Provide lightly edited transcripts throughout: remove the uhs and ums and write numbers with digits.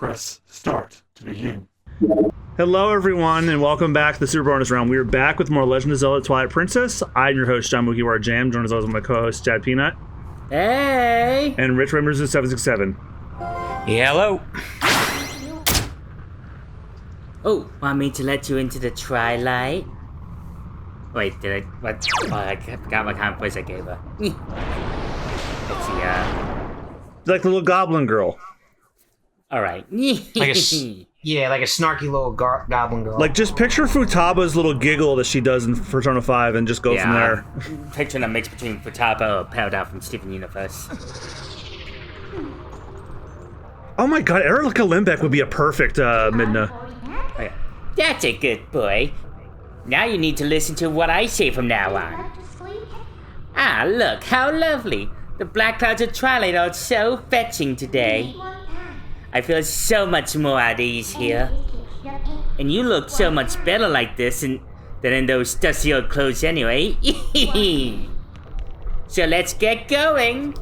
Press start to begin. Hello, everyone, and welcome back to the Super Bonus Round. We are back with more Legend of Zelda: Twilight Princess. I'm your host, John Mugiwara Jam, joined as always by my co-host, Chad Peanut. Hey! And Rich Raymers in 767. Hello. Oh, want me to let you into the Twilight? Wait, did I? What? Oh, I forgot what kind of voice I gave her. Let's see, Like the little goblin girl. Alright. Like a snarky little goblin girl. Like, just picture Futaba's little giggle that she does in Persona 5 and just go from there. Picturing a mix between Futaba or Powder from Steven Universe. Oh my god, Erica Limbeck would be a perfect Midna. Oh, yeah. That's a good boy. Now you need to listen to what I say from now on. Ah, look, how lovely. The black clouds of Twilight are so fetching today. I feel so much more at ease here. And you look so much better like this than in those dusty old clothes anyway. So let's get going.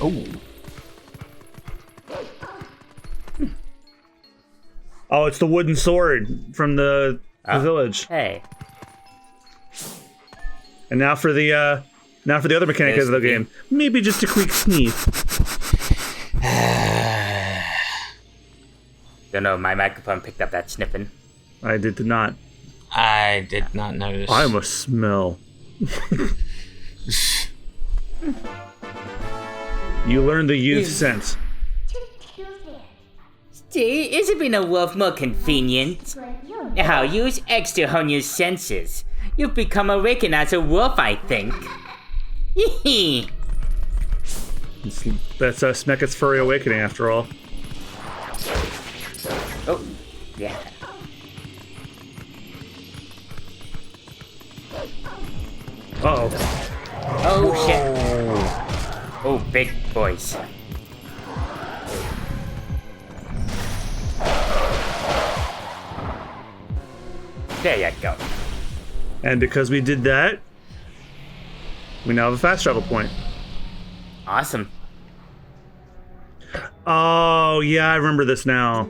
Oh. Oh, it's the wooden sword from the village. Hey. And now for the other mechanic of the game. Maybe just a quick sneeze. Don't know, my microphone picked up that sniffing. I did not. I did not notice. I must smell. You learn the youth sense. See, isn't being a wolf more convenient? Now use X to hone your senses. You've become awakened as a wolf, I think. That's Smecket's furry awakening, after all. Oh, yeah. Uh-oh. Oh, shit. Oh, big boys. There you go. And because we did that, we now have a fast travel point. Awesome. Oh, yeah, I remember this now.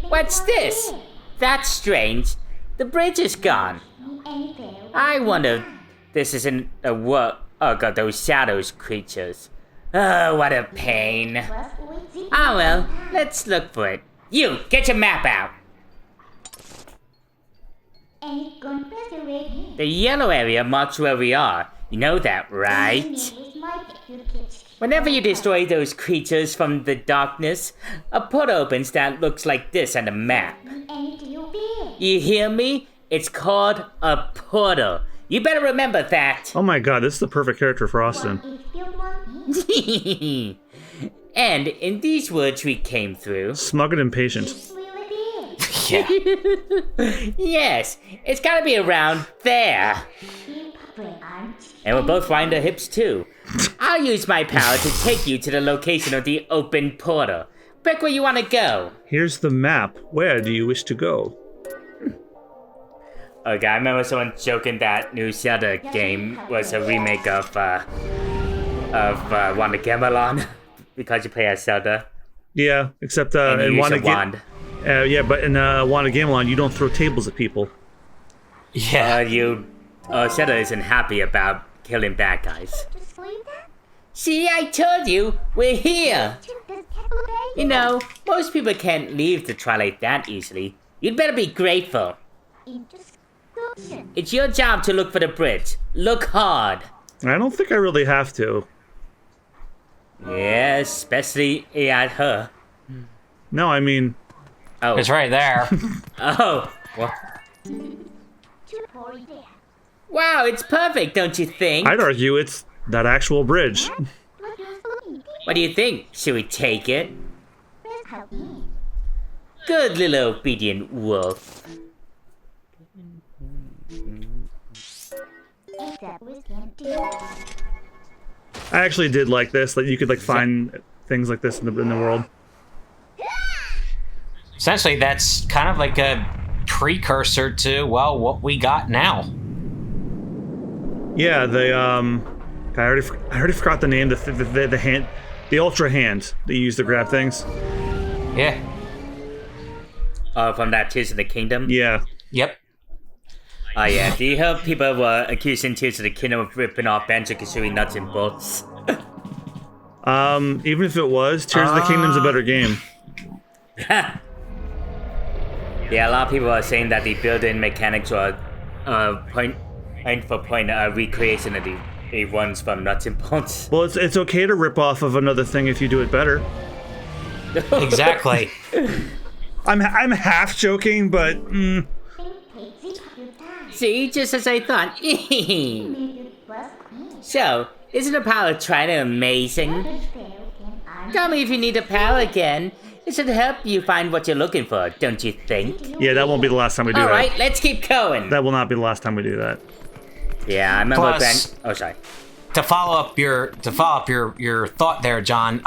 What's this? That's strange. The bridge is gone. I wonder if this isn't a what? Oh god, those shadows creatures. Oh, what a pain. Ah well, let's look for it. You, get your map out. The yellow area marks where we are. You know that, right? Whenever you destroy those creatures from the darkness, a portal opens that looks like this on the map. You hear me? It's called a portal. You better remember that. Oh my god, this is the perfect character for Austen. And in these woods we came through. Smug and impatient. Yeah. Yes, it's gotta be around there. And we'll both find the hips too. I'll use my power to take you to the location of the open portal. Pick where you want to go. Here's the map. Where do you wish to go? Okay, I remember someone joking that new Zelda game was a remake of Wanda Gamelon because you play as Zelda. Yeah, except And you in use Wanda a wand. yeah, but in Wanda Gamelon, you don't throw tables at people. Yeah. Zelda isn't happy about killing bad guys. See, I told you, we're here. You know, most people can't leave the Twilight that easily. You'd better be grateful. It's your job to look for the bridge. Look hard. I don't think I really have to. Yeah, especially at her. No, I mean... Oh. It's right there. Oh. Well. Wow, it's perfect, don't you think? I'd argue it's that actual bridge. What do you think? Should we take it? Good little obedient wolf. I actually did like this, that you could like find things like this in the world. Essentially, that's kind of like a precursor to, well, what we got now. Yeah, I already forgot the name. The hand, the ultra hand that you use to grab things. Yeah. From that Tears of the Kingdom? Yeah. Yep. Oh yeah, do you hear people were accusing Tears of the Kingdom of ripping off Banjo-Kazooie nuts and bolts? Even if it was, Tears of the Kingdom's a better game. Yeah, a lot of people are saying that the built-in mechanics are point for point recreation of the ones from nuts and bolts. Well, it's okay to rip off of another thing if you do it better. Exactly. I'm half joking, but See, just as I thought. So, isn't the power of Trident amazing? Tell me if you need the power again. It should help you find what you're looking for, don't you think? yeah, that won't be the last time we do that. Alright, let's keep going. That will not be the last time we do that. Yeah, I remember Plus- Oh, sorry. To follow up your thought there, John,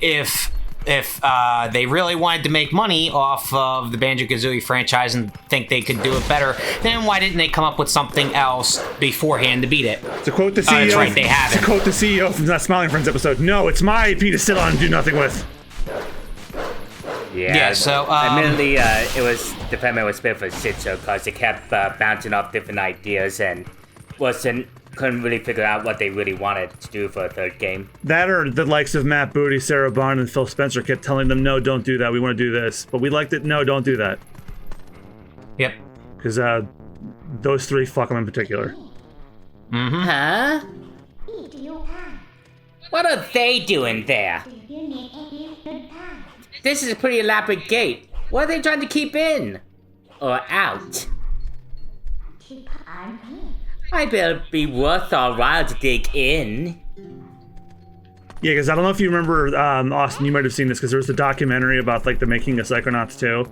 if they really wanted to make money off of the Banjo-Kazooie franchise and think they could do it better, then why didn't they come up with something else beforehand to beat it? To quote the CEO, that's right, they haven't. To quote the CEO from that Smiling Friends episode, no, it's my IP to sit on and do nothing with. Yeah, Yeah, so, admittedly, the development was built for shit show because it kept bouncing off different ideas and couldn't really figure out what they really wanted to do for a third game. That or the likes of Matt Booty, Sarah Bond, and Phil Spencer kept telling them, no, don't do that. We want to do this. But we liked it. No, don't do that. Yep. Because those three, fuck them in particular. Huh? What are they doing there? This is a pretty elaborate gate. What are they trying to keep in? Or out? I better be worth our while to dig in. Yeah, because I don't know if you remember, Austin, you might have seen this, because there was a documentary about, like, the making of Psychonauts 2.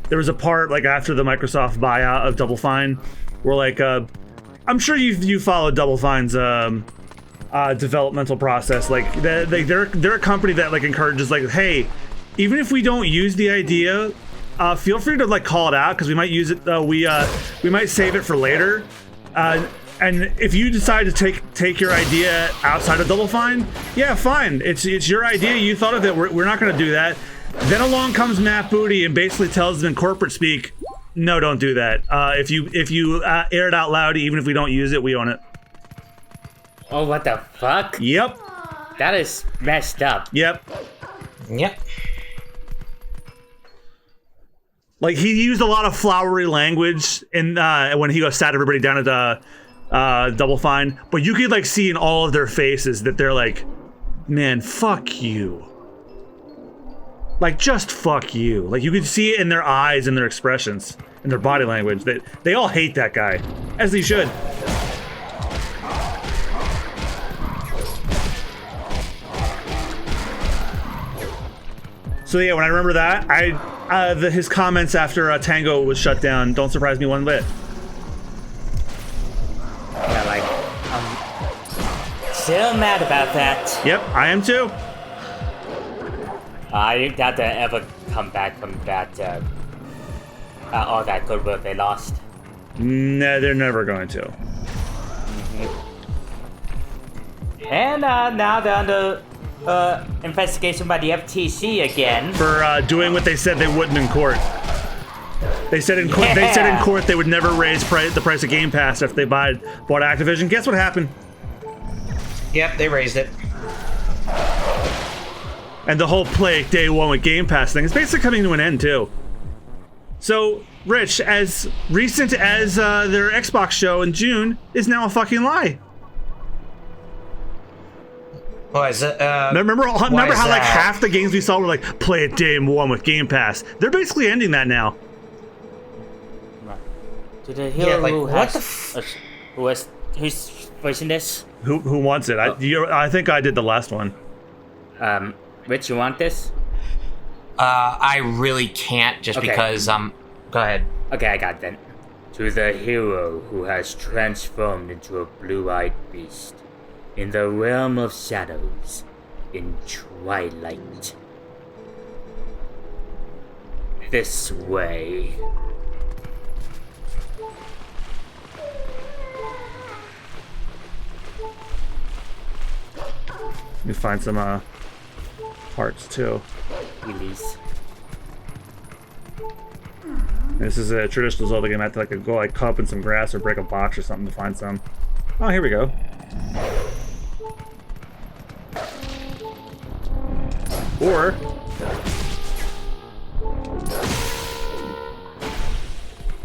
There was a part, like, after the Microsoft buyout of Double Fine, where, like, I'm sure you followed Double Fine's developmental process. Like, they're a company that, like, encourages, like, hey, even if we don't use the idea, feel free to, like, call it out, because we might use it, we might save it for later. And if you decide to take your idea outside of Double Fine, yeah, fine. It's your idea. You thought of it. We're not going to do that. Then along comes Matt Booty and basically tells them in corporate speak, no, don't do that. If you air it out loud, even if we don't use it, we own it. Oh, what the fuck? Yep. That is messed up. Yep. Yep. Like, he used a lot of flowery language in when he sat everybody down at Double Fine, but you could, like, see in all of their faces that they're like, man, fuck you. Like, just fuck you. Like, you could see it in their eyes and their expressions and their body language. They all hate that guy, as they should. So yeah, when I remember that, his comments after Tango was shut down don't surprise me one bit. Yeah, like, I'm still mad about that. Yep, I am too. I doubt they'll ever come back from that, all that goodwill they lost. Nah, they're never going to. And now they're under investigation by the FTC again. For doing what they said they wouldn't in court. They said in court. They said in court they would never raise the price of Game Pass if they bought Activision. Guess what happened? Yep, they raised it. And the whole play day one with Game Pass thing is basically coming to an end too. So, Rich, as recent as their Xbox show in June is now a fucking lie. What is it? Remember how like half the games we saw were like play it day one with Game Pass? They're basically ending that now. To the hero like, who what has, who's voicing this? Who wants it? I think I did the last one. Rich, you want this? I really can't just Okay. because go ahead. Okay, I got it then. To the hero who has transformed into a blue-eyed beast in the realm of shadows in Twilight. This way. me find some parts too. Release. This is a traditional Zelda game. I have to like go like cup in some grass or break a box or something to find some. Oh, here we go. Or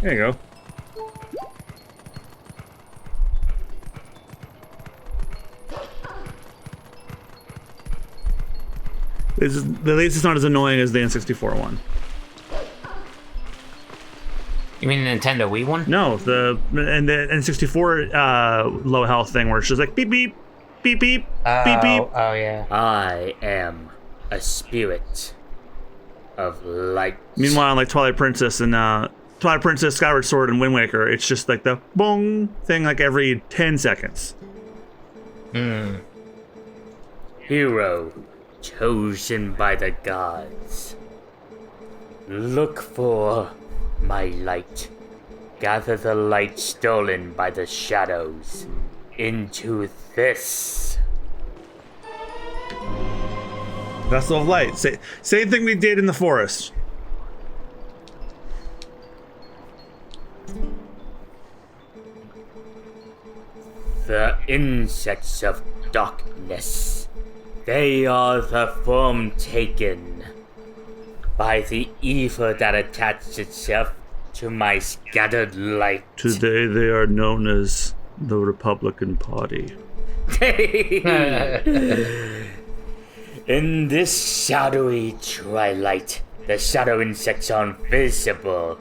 there you go. At least it's not as annoying as the N64 one. You mean the Nintendo Wii one? No, the N64 low health thing where it's just like beep beep, beep beep, beep beep. Oh yeah. I am a spirit of light. Meanwhile, like Twilight Princess and Twilight Princess, Skyward Sword, and Wind Waker, it's just like the bong thing like every 10 seconds. Hero chosen by the gods. Look for my light. Gather the light stolen by the shadows into this. Vessel of Light. Same thing we did in the forest. The insects of darkness. They are the form taken by the evil that attached itself to my scattered light. Today they are known as the Republican Party. In this shadowy twilight, the shadow insects are invisible.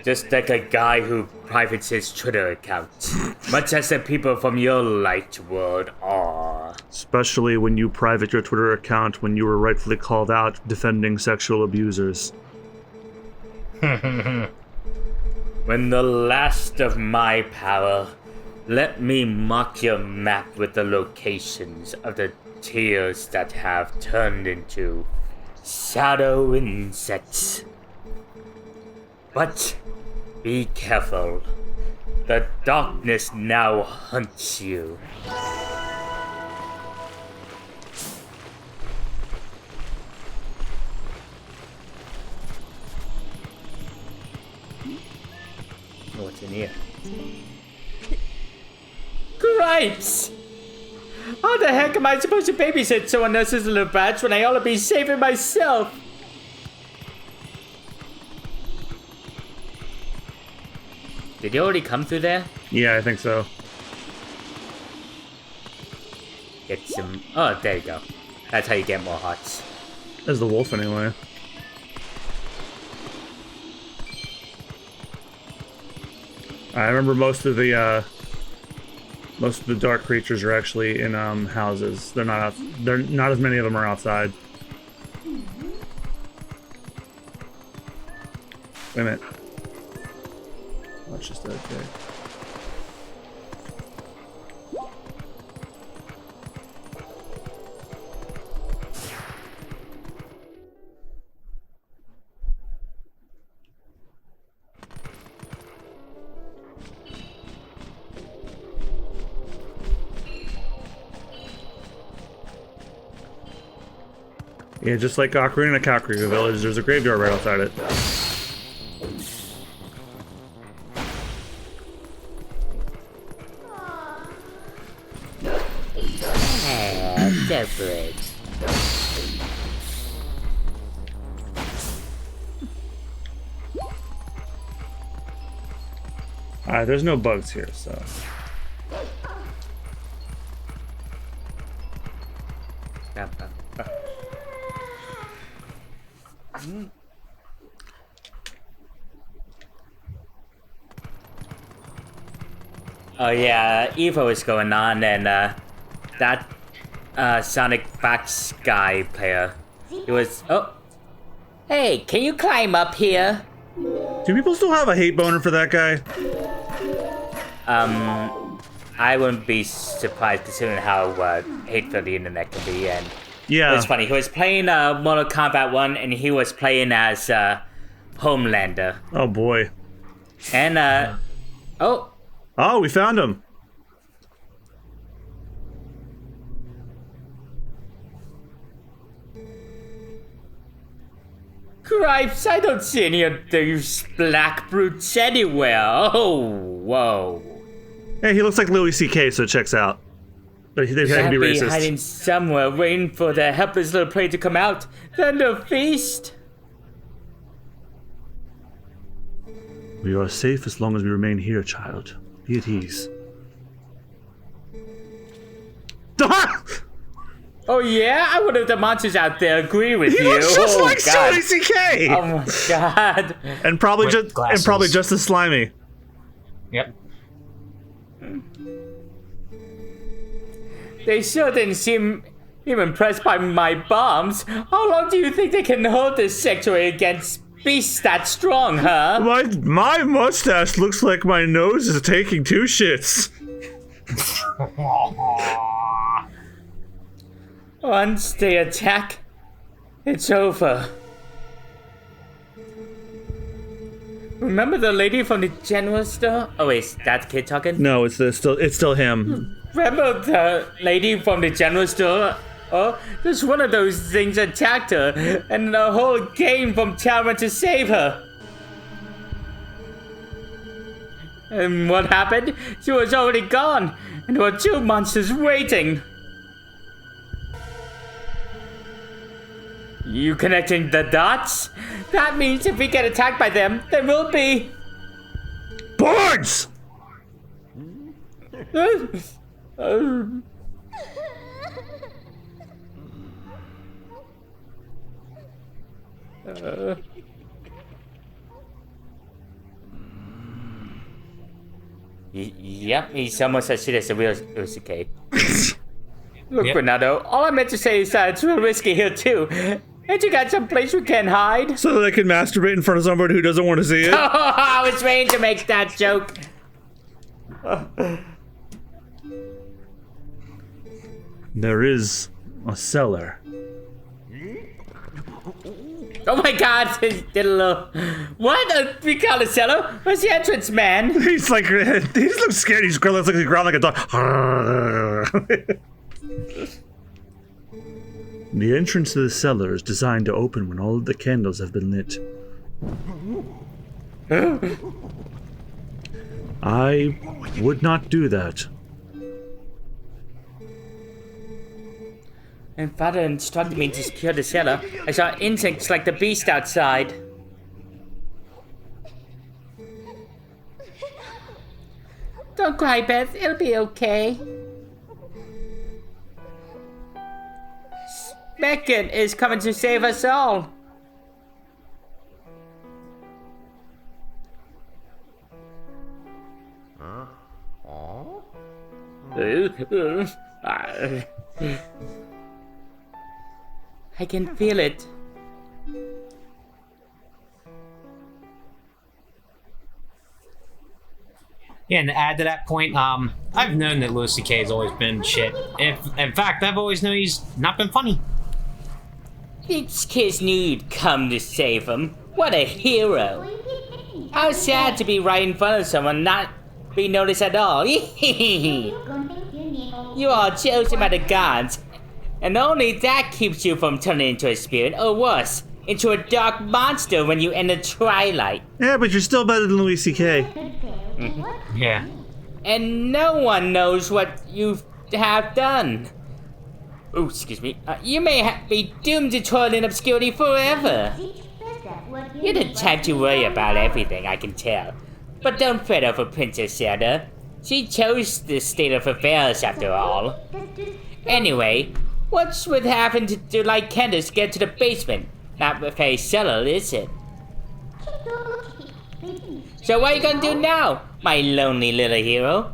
Just like a guy who privates his Twitter account. Much as the people from your light world are. Especially when you private your Twitter account when you were rightfully called out defending sexual abusers. When the last of my power, let me mark your map with the locations of the tears that have turned into shadow insects. But be careful. The darkness now hunts you. What's in here? Gripes! How the heck am I supposed to babysit someone else's little brats when I ought to be saving myself? Did you already come through there? Yeah, I think so. Get some... Oh, there you go. That's how you get more hearts. As the wolf, anyway. I remember most of the dark creatures are actually in houses. They're not as many of them are outside. Wait a minute. That's just okay. Yeah, just like Ocarina of Time Village, there's a graveyard right outside it. Separate. Alright, there's no bugs here, so. Oh yeah, Evo is going on, and that Sonic Fox guy player, he was. Oh, hey, can you climb up here? Do people still have a hate boner for that guy? I wouldn't be surprised considering how hateful the internet can be. And Yeah. it's funny. He was playing Mortal Kombat 1, and he was playing as Homelander. Oh boy. And oh. Oh, we found him. Cripes, I don't see any of those black brutes anywhere. Oh, whoa. Hey, he looks like Louis C.K., so it checks out. They had to They'd be be racist. hiding somewhere, waiting for the helpless little prey to come out. Then they'll feast. We are safe as long as we remain here, child. Be at ease. Oh yeah? I wonder if the monsters out there agree with you. He looks just oh, like God. Louis C.K. Oh my God. And probably With glasses. just as slimy. Yep. They sure didn't seem even impressed by my bombs. How long do you think they can hold this sanctuary against beasts that strong, huh? My mustache looks like my nose is taking 2 shits. Once they attack, it's over. Remember the lady from the general store? Oh wait, is that kid talking? No, it's still him. Remember the lady from the general store? Oh, just one of those things attacked her, and the whole game from town went to save her. And what happened? She was already gone, and there were 2 monsters waiting. You connecting the dots? That means if we get attacked by them, there will be... Boards! Yep, he's almost as shit as the real Usuke. Look, Yep. Renato, all I meant to say is that it's real risky here too. Ain't you got some place we can hide? So they can masturbate in front of somebody who doesn't want to see it? Oh, I was waiting to make that joke. There is a cellar. Oh my God, he did a little... What? We call it cellar? Where's the entrance, man? He's like, he just looks scared. He's looks like he's growling like a dog. The entrance to the cellar is designed to open when all of the candles have been lit. I would not do that. And Father instructed me to secure the cellar. I saw insects like the beast outside. Don't cry, Beth. It'll be okay. Megan is coming to save us all. I can feel it. Yeah, and to add to that point, I've known that Louis C.K. has always been shit. In fact, I've always known he's not been funny. These kids knew you'd come to save him. What a hero. How sad to be right in front of someone, not be noticed at all. You are chosen by the gods, and only that keeps you from turning into a spirit, or worse, into a dark monster when you enter Twilight. Yeah, but you're still better than Louis C.K. Yeah. And no one knows what you have done. Oh, excuse me. You may be doomed to toil in obscurity forever. You're the type to worry about everything, I can tell. But don't fret over Princess Zelda. She chose this state of affairs after all. Anyway, what's with having to light candles to get to the basement? Not very subtle, is it? So what are you gonna do now, my lonely little hero?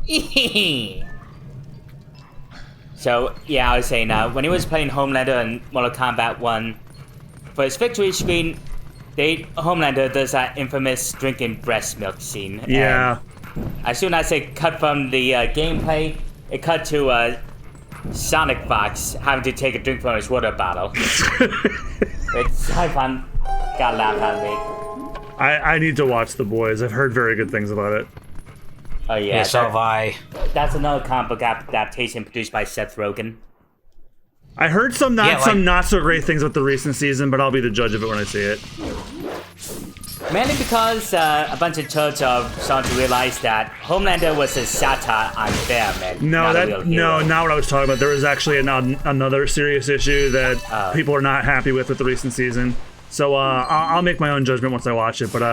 So, yeah, I was saying, when he was playing Homelander in Mortal Kombat 1, for his victory screen, Homelander does that infamous drinking breast milk scene. Yeah. And as soon as it cut from the gameplay, it cut to Sonic Fox having to take a drink from his water bottle. It's so fun. Gotta laugh at me. I need to watch The Boys. I've heard very good things about it. Oh yeah, So have I. that's another comic book adaptation produced by Seth Rogen. I heard some Yeah, not so great things with the recent season, but I'll be the judge of it when I see it. Mainly because a bunch of church are starting to realize that Homelander was a satire on them and not a real hero. Not what I was talking about. There was actually another serious issue that people are not happy with the recent season. So I'll make my own judgment once I watch it, but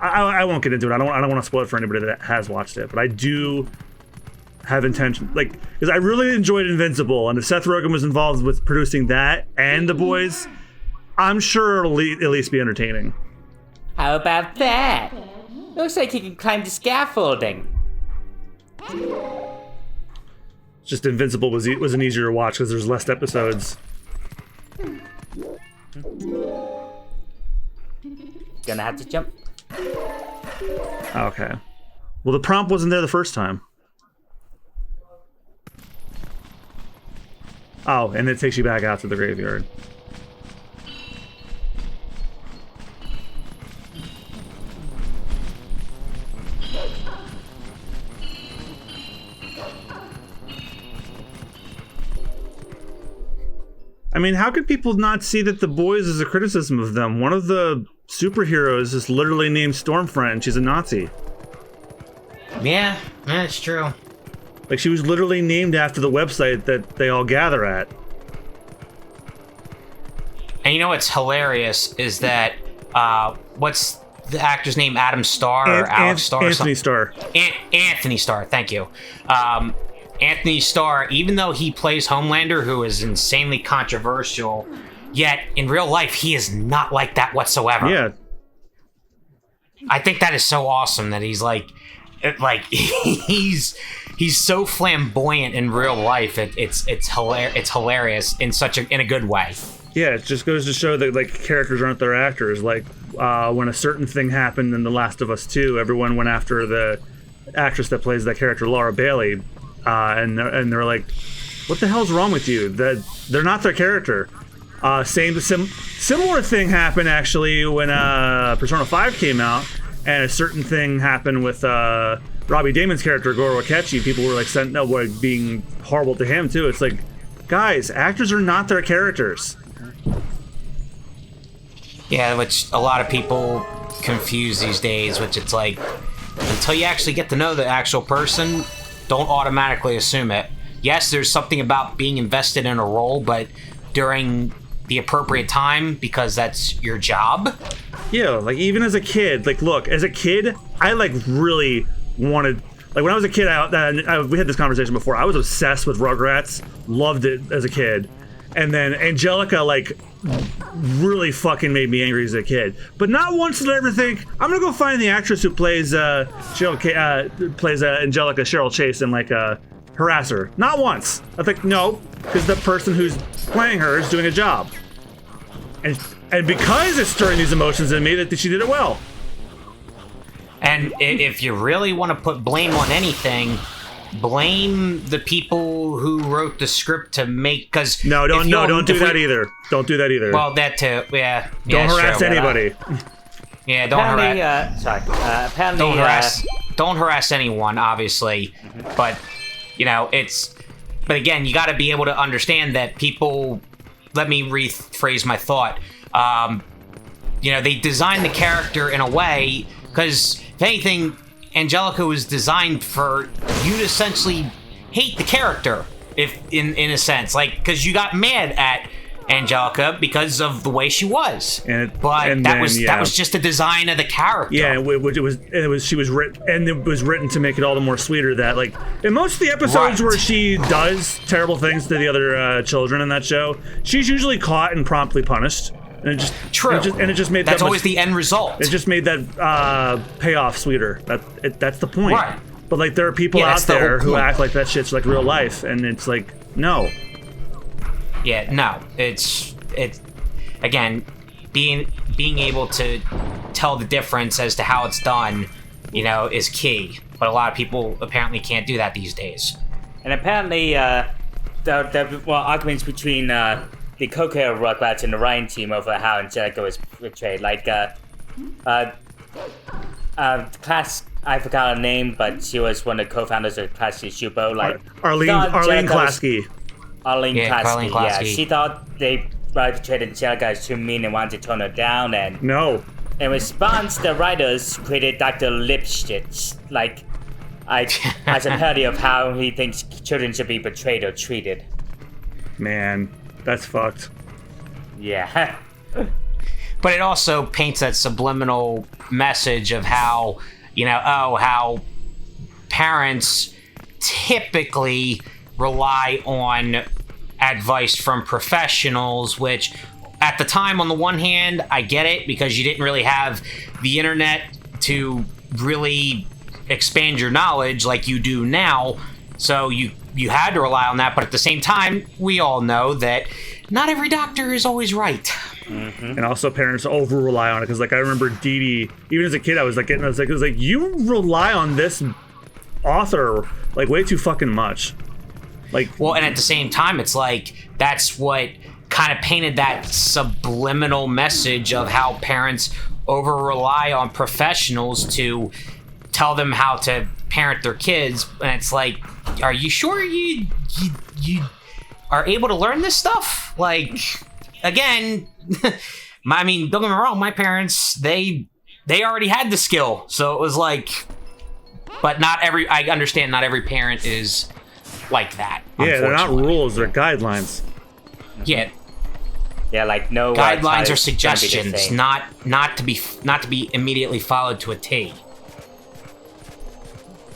I won't get into it. I don't want to spoil it for anybody that has watched it, but I do have intention, like, because I really enjoyed Invincible, and if Seth Rogen was involved with producing that and The Boys, I'm sure it'll at least be entertaining. How about that? Looks like you can climb the scaffolding. Just Invincible was an easier watch because there's less episodes. Gonna have to jump. Okay. Well, the prompt wasn't there the first time. Oh, and it takes you back out to the graveyard. I mean, how could people not see that The Boys is a criticism of them? One of the superheroes is literally named Stormfront, and she's a Nazi. Yeah, that's true. Like, she was literally named after the website that they all gather at. And you know what's hilarious is that, what's the actor's name? Adam Starr or Alex Starr? Anthony Starr. Anthony Starr, thank you. Anthony Starr, even though he plays Homelander, who is insanely controversial, yet in real life, he is not like that whatsoever. Yeah. I think that is so awesome that he's he's so flamboyant in real life. It's hilarious in a good way. Yeah, it just goes to show that, like, characters aren't their actors. Like, when a certain thing happened in The Last of Us 2, everyone went after the actress that plays that character, Laura Bailey, and they're like, "What the hell's wrong with you? That they're not their character." Similar thing happened actually when Persona 5 came out, and a certain thing happened with Robbie Damon's character, Goro Akechi. People were like being horrible to him too. It's like, guys, actors are not their characters. Yeah, which a lot of people confuse these days, which it's like, until you actually get to know the actual person, don't automatically assume it. Yes, there's something about being invested in a role, but during the appropriate time, because that's your job. Yeah, like, even as a kid, like, look, as a kid, I, like, really wanted, like, when I was a kid, we had this conversation before, I was obsessed with Rugrats, loved it as a kid, and then Angelica, like, really fucking made me angry as a kid. But not once did I ever think, I'm gonna go find the actress who plays Angelica, Cheryl Chase, and, like, harass her. Not once. I think, no, because the person who's playing her is doing a job. And because it's stirring these emotions in me, that she did it well. And if you really want to put blame on anything, blame the people who wrote the script to make, because don't do that either. Don't do that either. Well, that too. Yeah. Don't harass anybody. Yeah, don't harass. Apparently, Don't harass anyone, obviously. But you know, but again, you got to be able to understand that people. Let me rephrase my thought. You know, they designed the character in a way, because if anything, Angelica was designed for you to essentially hate the character, if in a sense, like, because you got mad at Angelica because of the way she was. That was just a design of the character. Yeah, she was written, and it was written to make it all the more sweeter that, like, in most of the episodes where she does terrible things to the other children in that show, she's usually caught and promptly punished. And it just it just made that's always the end result. It just made that payoff sweeter. That's the point. Right. But, like, there are people out there who act like that shit's like real life, and it's like, no. Yeah, no. It's again, being able to tell the difference as to how it's done, you know, is key. But a lot of people apparently can't do that these days. And apparently, the arguments between the co-creator of Rugrats and the writing team over how Angelica was portrayed. Like, class, I forgot her name, but she was one of the co-founders of Klasky Shubo. Like, Arlene Klasky. Arlene Yeah, Klasky. Arlene Yeah, Klasky. she thought they portrayed Zelda as too mean and wanted to tone her down, and No. in response, the writers created Dr. Lipschitz, as a parody of how he thinks children should be portrayed or treated. Man, that's fucked. Yeah. But it also paints that subliminal message of how, how parents typically rely on advice from professionals, which at the time, on the one hand, I get it because you didn't really have the internet to really expand your knowledge like you do now. So you had to rely on that. But at the same time, we all know that not every doctor is always right. Mm-hmm. And also parents over rely on it because, like, I remember Dee Dee, even as a kid, I was like, you rely on this author like way too fucking much. Like, well, and at the same time, it's like that's what kind of painted that subliminal message of how parents over rely on professionals to tell them how to parent their kids. And it's like, are you sure you are able to learn this stuff? Like, again, I mean, don't get me wrong, my parents, they already had the skill. So it was like, but I understand not every parent is like that. Yeah, they're not rules, they're guidelines. Yeah. Yeah, like no guidelines are suggestions, not to be immediately followed to a T.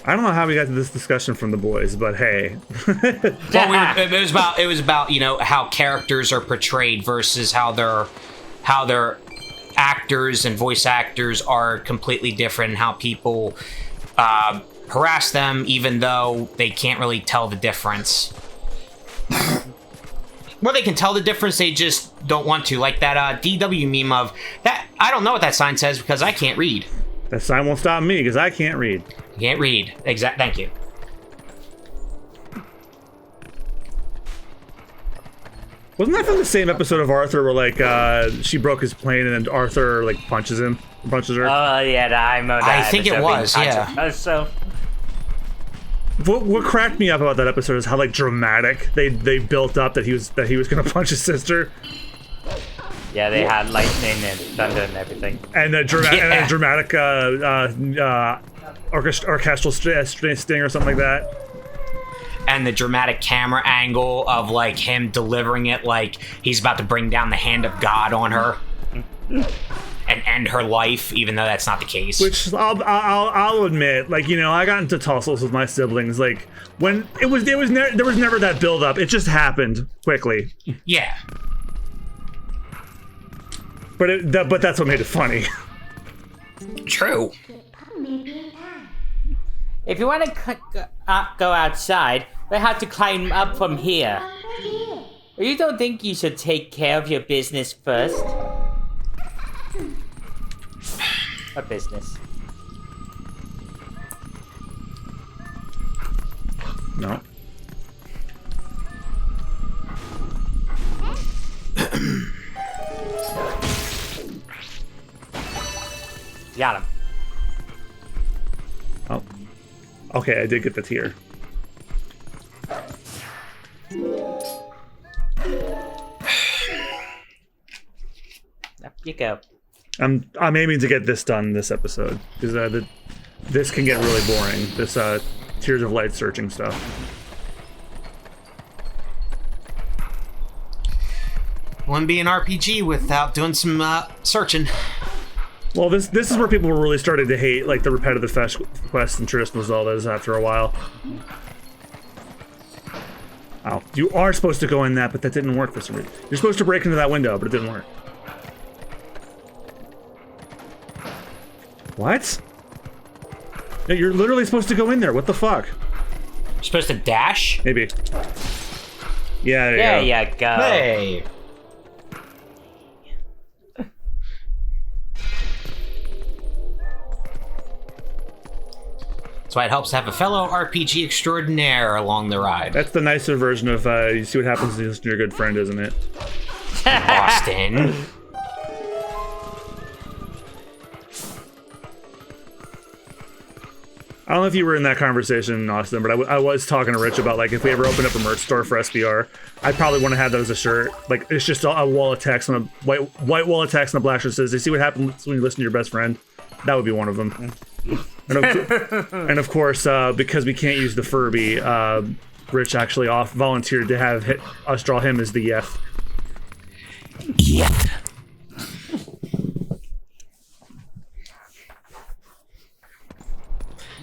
I don't know how we got to this discussion from the boys, but hey. Well, it was about how characters are portrayed versus how their actors and voice actors are completely different, and how people harass them even though they can't really tell the difference. Well, they can tell the difference, they just don't want to. Like that DW meme of that. I don't know what that sign says because I can't read. That sign won't stop me because I can't read. Can't read. Thank you. Wasn't that from the same episode of Arthur where, like, she broke his plane and then Arthur, like, punches her? Oh, yeah, I remember that. I think it was, yeah. So, What cracked me up about that episode is how, like, dramatic they built up that he was gonna punch his sister. yeah, they had lightning and thunder and everything. And a dramatic orchestral sting or something like that. And the dramatic camera angle of like him delivering it like he's about to bring down the hand of God on her and end her life, even though that's not the case. Which I'll admit, like, I got into tussles with my siblings. Like, when there was never that build up. It just happened quickly. Yeah. But that's what made it funny. True. If you want to go outside, we have to climb up from here. You don't think you should take care of your business first? What business? No. Got him. Oh. Okay, I did get the tier. Up you go. I'm aiming to get this done this episode because this can get really boring. This Tears of Light searching stuff. Wouldn't be an RPG without doing some searching. Well, this is where people were really starting to hate, like, the repetitive quests and traditional Zeldas after a while. Oh, you are supposed to go in that, but that didn't work for some reason. You're supposed to break into that window, but it didn't work. What? No, you're literally supposed to go in there. What the fuck? You're supposed to dash? Maybe. Yeah, There you go. Hey. That's why it helps to have a fellow RPG extraordinaire along the ride. That's the nicer version of you see what happens when you listen to your good friend, isn't it? Austin. I don't know if you were in that conversation, Austin, but I was talking to Rich about, like, if we ever open up a merch store for SBR, I'd probably want to have that as a shirt. Like, it's just a wall of text on a white wall of text, and a black shirt says, "You see what happens when you listen to your best friend?" That would be one of them. And of course, because we can't use the Furby, Rich actually volunteered to have us draw him as the Yef. Yep.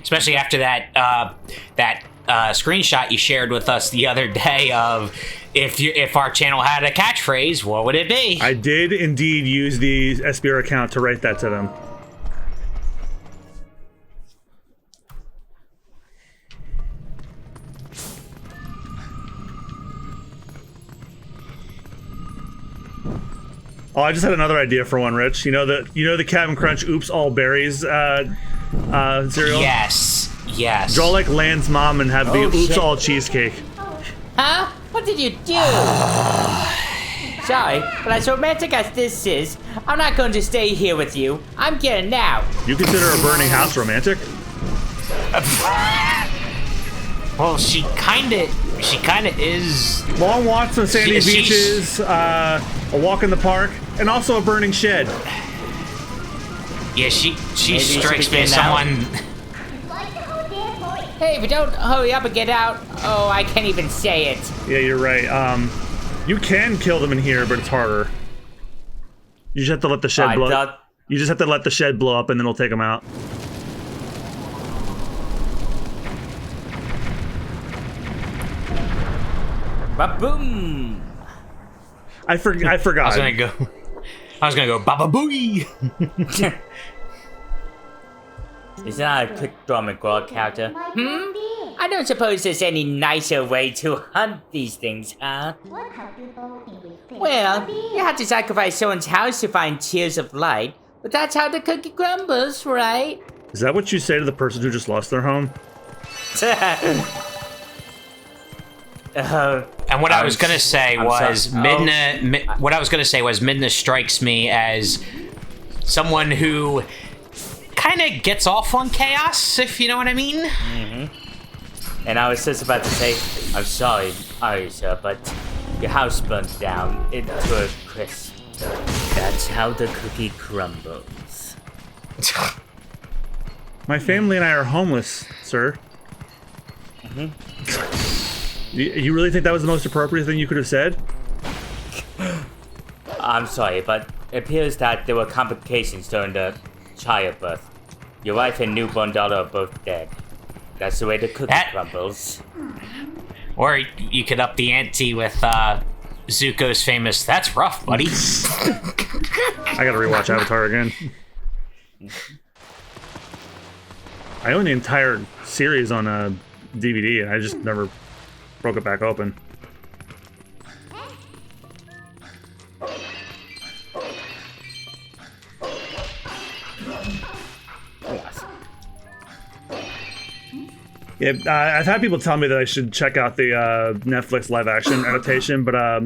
Especially after that screenshot you shared with us the other day of if our channel had a catchphrase, what would it be? I did indeed use the SBR account to write that to them. Oh, I just had another idea for one, Rich. You know the Captain Crunch Oops All Berries cereal? Yes. Draw like Land's mom and have the Oops shit. All cheesecake. Huh? What did you do? Sorry, but as romantic as this is, I'm not going to stay here with you. I'm getting out. You consider a burning house romantic? Well, she kinda is. Long walks on sandy She's- beaches, a walk in the park, and also a burning shed. Yeah, she Maybe strikes she me as can get out. someone. Hey, if you don't hurry up and get out, oh, I can't even say it. Yeah, you're right. You can kill them in here, but it's harder. You just have to let the shed blow. You just have to let the shed blow up, and then it'll take them out. Ba-boom! I forgot. I was gonna go Baba Booey. Is that a quick draw McGraw character? I don't suppose there's any nicer way to hunt these things, huh? Well, you have to sacrifice someone's house to find tears of light, but that's how the cookie crumbles, right? Is that what you say to the person who just lost their home? And what I was gonna say was Midna. What I was gonna say was Midna strikes me as someone who kind of gets off on chaos, if you know what I mean. And I was just about to say, I'm sorry, Arisa, but your house burned down into a crisp. That's how the cookie crumbles. My family and I are homeless, sir. You really think that was the most appropriate thing you could have said? I'm sorry, but it appears that there were complications during the childbirth. Your wife and newborn daughter are both dead. That's the way the cookie crumbles. Or you could up the ante with Zuko's famous, "That's rough, buddy." I gotta rewatch Avatar again. I own the entire series on a DVD, and I just never broke it back open. Yeah, I've had people tell me that I should check out the Netflix live-action adaptation, but I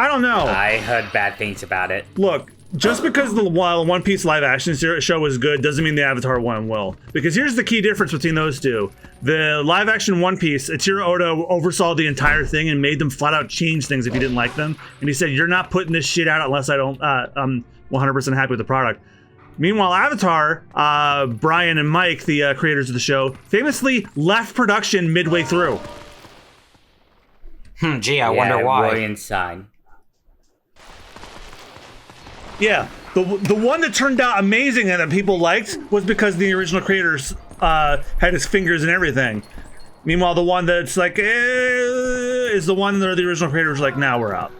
don't know. I heard bad things about it. Look, just because the One Piece live-action show was good doesn't mean the Avatar one will. Because here's the key difference between those two. The live-action One Piece, Eiichiro Oda oversaw the entire thing and made them flat-out change things if he didn't like them. And he said, "You're not putting this shit out unless I'm 100% happy with the product." Meanwhile, Avatar, Brian and Mike, the creators of the show, famously left production midway through. Gee, I wonder why. Warrior sign. Yeah, the one that turned out amazing and that people liked was because the original creators had his fingers and everything. Meanwhile, the one that's like, is the one that the original creators were like, now we're out.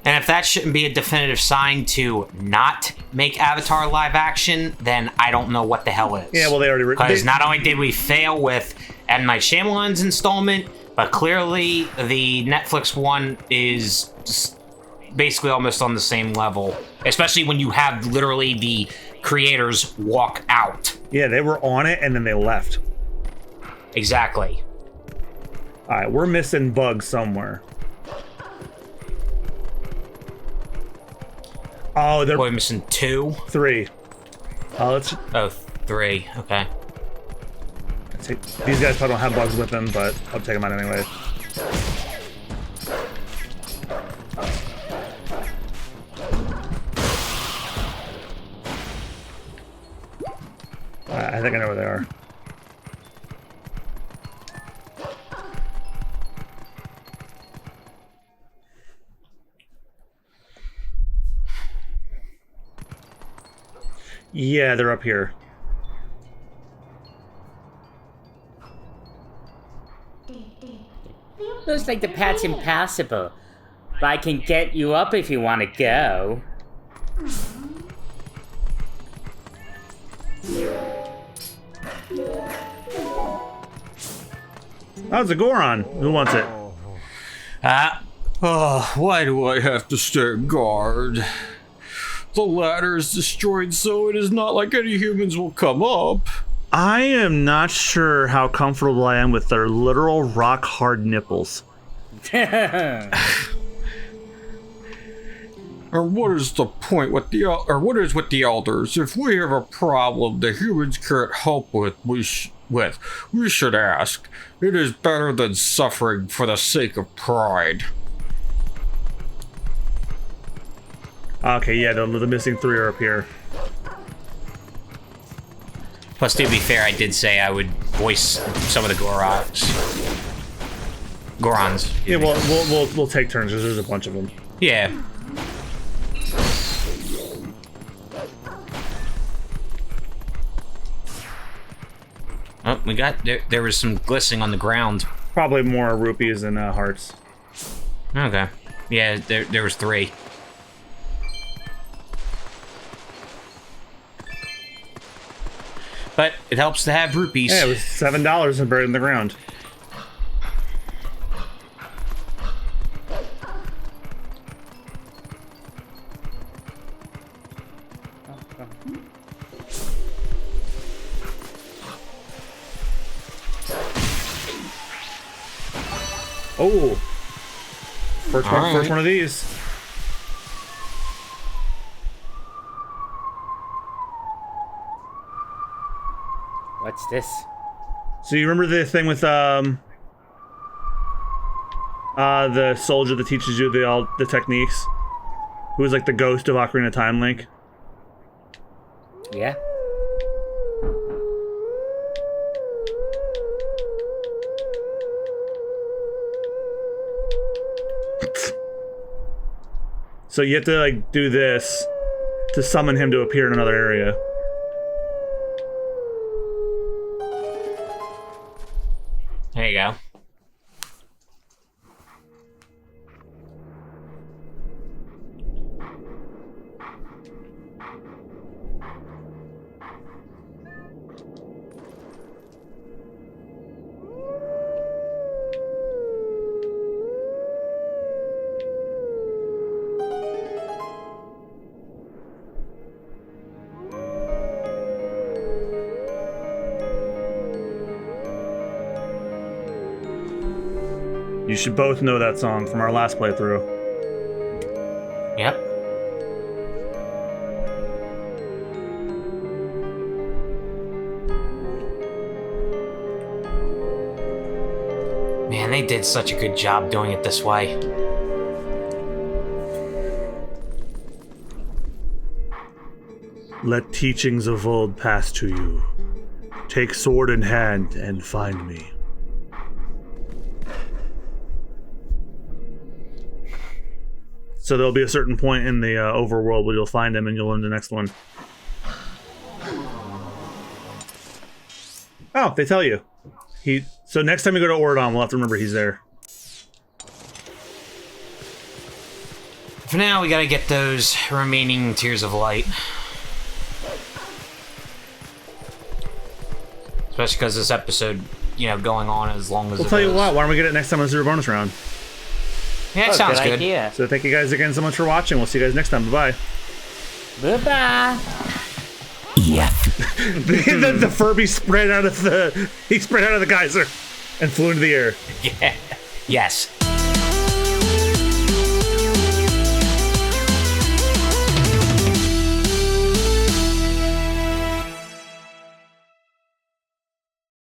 And if that shouldn't be a definitive sign to not make Avatar live action, then I don't know what the hell is. Yeah, well, they already... Because not only did we fail with M. Night Shyamalan's installment, but clearly the Netflix one is just basically almost on the same level. Especially when you have literally the creators walk out. Yeah, they were on it and then they left. Exactly. All right, we're missing bugs somewhere. Oh, they're... We're missing 2? 3. Let's... Oh, 3. Okay. These guys probably don't have bugs with them, but I'll take them out anyway. I think I know where they are. Yeah, they're up here. Looks like the path's impassable. But I can get you up if you want to go. Oh, it's a Goron. Who wants it? Why do I have to stand guard? The ladder is destroyed, so it is not like any humans will come up. I am not sure how comfortable I am with their literal rock-hard nipples. Or what is the point with what is with the elders? If we have a problem the humans can't help with, we should ask. It is better than suffering for the sake of pride. Okay, yeah, the missing 3 are up here. Plus, to be fair, I did say I would voice some of the Gorons. Yeah, we'll take turns because there's a bunch of them. Yeah. Oh, we got there was some glistening on the ground. Probably more rupees than hearts. Okay. Yeah, there was 3. But it helps to have rupees. Yeah, it was $7 and buried in the ground. Oh, first one of these. What's this? So you remember the thing with the soldier that teaches you the techniques? Who was like the ghost of Ocarina of Time, Link? Yeah. So you have to like do this to summon him to appear in another area. There you go. You should both know that song from our last playthrough. Yep. Man, they did such a good job doing it this way. Let teachings of old pass to you. Take sword in hand and find me. So there'll be a certain point in the overworld where you'll find him and you'll learn the next one. Oh, they tell you. So next time we go to Ordon, we'll have to remember he's there. For now, we gotta get those remaining Tears of Light. Especially because this episode, going on as long as We'll tell you what, why don't we get it next time on Zero Bonus Round? Yeah, it sounds good. Idea. So thank you guys again so much for watching. We'll see you guys next time. Bye-bye. Bye-bye. the Furby spread out of the geyser and flew into the air. Yeah. Yes.